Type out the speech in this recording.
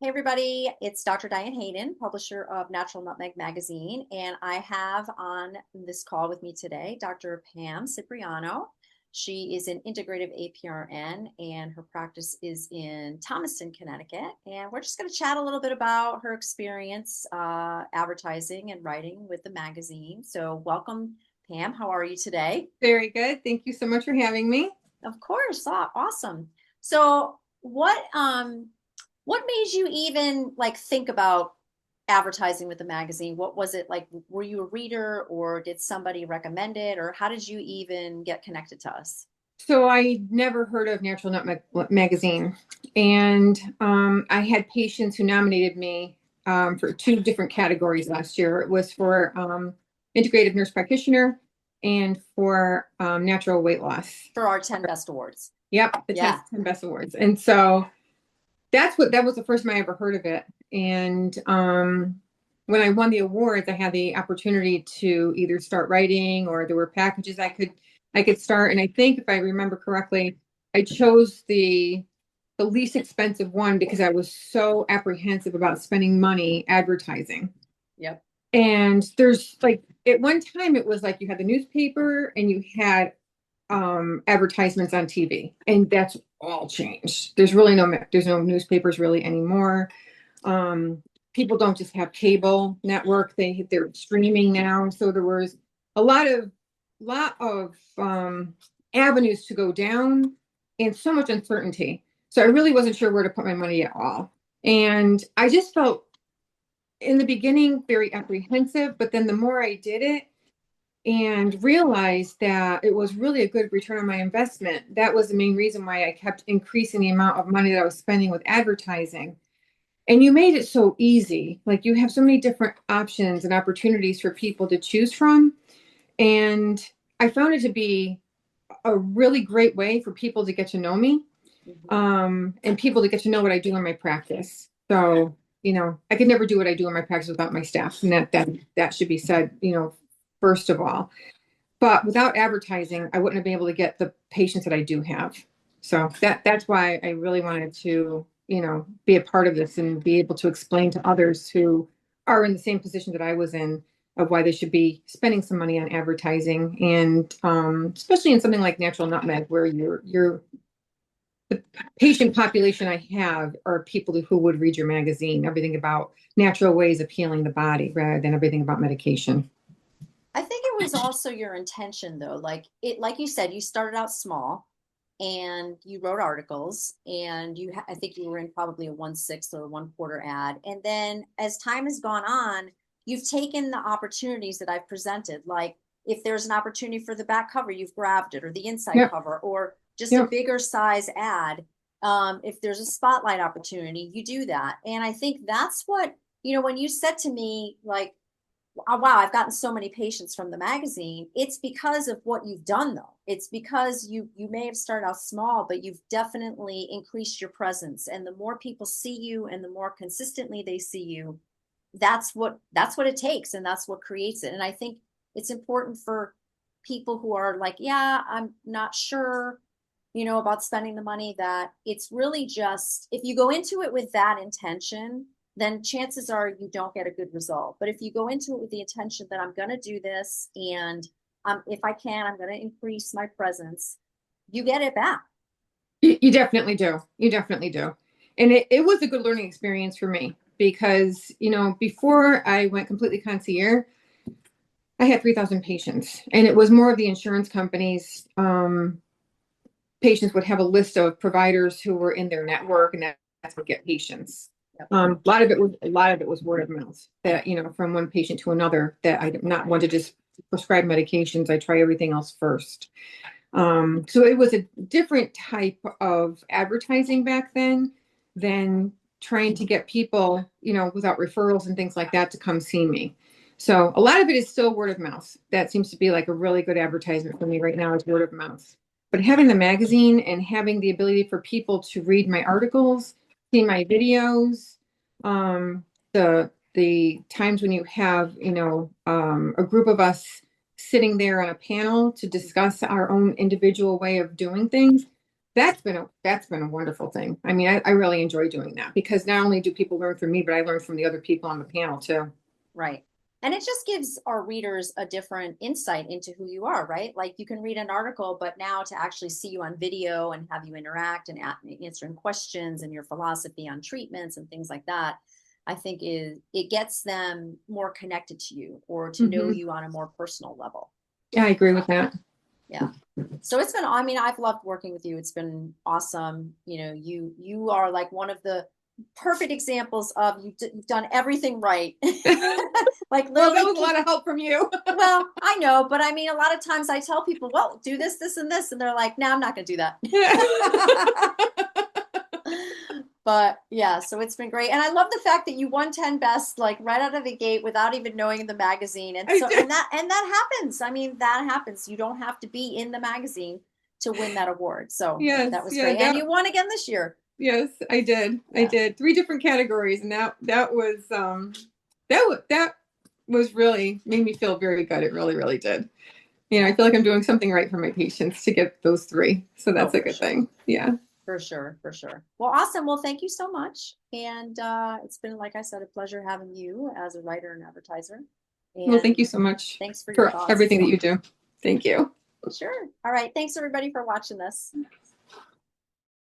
Hey everybody, it's Dr. Diane Hayden, publisher of Natural Nutmeg magazine, and I have on this call with me today Dr. Pam Cipriano. She is an integrative APRN and her practice is in Thomaston, Connecticut. And we're just going to chat a little bit about her experience advertising and writing with the magazine. So welcome, Pam. How are you today? Very good. Thank you so much for having me. Of course, awesome. So what made you even like think about advertising with the magazine? What was it like? Were you a reader or did somebody recommend it, or how did you even get connected to us? So I never heard of Natural Nutmeg magazine, and I had patients who nominated me for two different categories last year. It was for integrative nurse practitioner and for natural weight loss. For our 10 best awards. Yep, the Yeah. 10 best awards. And so that was the first time I ever heard of it. And when I won the awards, I had the opportunity to either start writing or there were packages I could start. And I think if I remember correctly, I chose the least expensive one because I was so apprehensive about spending money advertising. Yep. And there's like at one time it was like you had the newspaper and you had advertisements on TV, and that's all changed. There's no newspapers really anymore. Um, People don't just have cable network; they're streaming now. So there was a lot of avenues to go down, and so much uncertainty. So I really wasn't sure where to put my money at all, and I just felt in the beginning very apprehensive. But then the more I did it and realized that it was really a good return on my investment. That was the main reason why I kept increasing the amount of money that I was spending with advertising. And you made it so easy. Like you have so many different options and opportunities for people to choose from. And I found it to be a really great way for people to get to know me, Mhm. and people to get to know what I do in my practice. So, I could never do what I do in my practice without my staff. And that should be said, first of all. But without advertising, I wouldn't have been able to get the patients that I do have. So that's why I really wanted to, be a part of this and be able to explain to others who are in the same position that I was in of why they should be spending some money on advertising, and especially in something like Natural Nutmeg, where you're the patient population I have are people who would read your magazine, everything about natural ways of healing the body rather than everything about medication. I think it was also your intention though. Like you said, you started out small and you wrote articles and I think you were in probably a 1/6 or a 1/4 ad. And then as time has gone on, you've taken the opportunities that I've presented. Like if there's an opportunity for the back cover, you've grabbed it, or the inside Yep. cover, or just a Yep. bigger size ad. If there's a spotlight opportunity, you do that. And I think that's what, when you said to me, like, oh, wow, I've gotten so many patients from the magazine. It's because of what you've done, though. It's because you may have started out small, but you've definitely increased your presence. And the more people see you, and the more consistently they see you, that's what it takes, and that's what creates it. And I think it's important for people who are like, yeah, I'm not sure, about spending the money, that it's really just if you go into it with that intention, then chances are you don't get a good result. But if you go into it with the intention that I'm going to do this, and if I can, I'm going to increase my presence, you get it back. You definitely do. You definitely do. And it was a good learning experience for me because, before I went completely concierge, I had 3,000 patients, and it was more of the insurance companies. Patients would have a list of providers who were in their network, and that's what get patients. Yep. A lot of it was word of mouth, that, from one patient to another, that I did not want to just prescribe medications. I try everything else first. So it was a different type of advertising back then than trying to get people, without referrals and things like that, to come see me. So a lot of it is still word of mouth. That seems to be like a really good advertisement for me right now, is word of mouth. But having the magazine and having the ability for people to read my articles, see my videos, the times when you have, a group of us sitting there on a panel to discuss our own individual way of doing things, That's been a wonderful thing. I mean, I really enjoy doing that because not only do people learn from me, but I learn from the other people on the panel too. Right. And it just gives our readers a different insight into who you are, right? Like you can read an article, but now to actually see you on video and have you interact and answering questions and your philosophy on treatments and things like that, I think it gets them more connected to you or to know Hmm. you on a more personal level. Yeah, I agree with that. Yeah. So it's been, I mean, I've loved working with you. It's been awesome. You are like one of the perfect examples of you've done everything right. Like Well, that literally was a lot of help from you. well, I know, but I mean, a lot of times I tell people, well, do this, this, and this. And they're like, no, I'm not going to do that. But yeah, so it's been great. And I love the fact that you won 10 best, like right out of the gate without even knowing the magazine. And I so, did. and that happens. I mean, that happens. You don't have to be in the magazine to win that award. So Yes, that was yeah, great. And you won again this year. yes, I did. I Yeah. did 3 different categories, and that was really made me feel very good. It really, really did. I feel like I'm doing something right for my patients to get those 3. So Oh, that's a for good sure. thing. Yeah. For sure, for sure. Well, awesome. Well, thank you so much. And it's been, like I said, a pleasure having you as a writer and advertiser. Well, And thank you so much thanks for your for thoughts. everything that you do. Thank you. Sure. All right. Thanks everybody for watching this.